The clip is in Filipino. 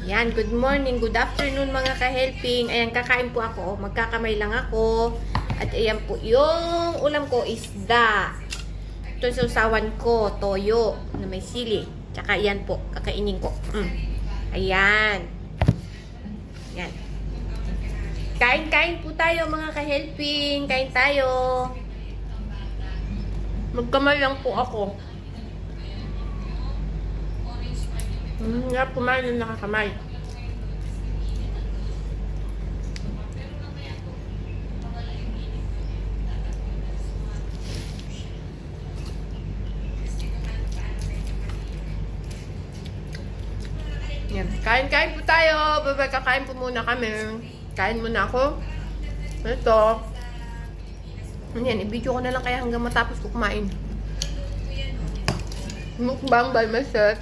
Yan, good morning, good afternoon mga ka-helping. Ayan, kakain po ako. Magkakamay lang ako. At ayan po, yung ulam ko, isda. Ito sausawan ko, toyo, na may sili. Tsaka ayan po, kakainin ko. Ayan. Yan. Kain-kain po tayo mga ka-helping. Kain tayo. Magkamay lang po ako. Nga kumain ng nakakamay. Yan. Kain-kain po tayo. Bye-bye. Kakain po muna kami. Kain muna ako. Ito. Yan. I-video ko na lang kaya hanggang matapos ko kumain. Mukbang by myself.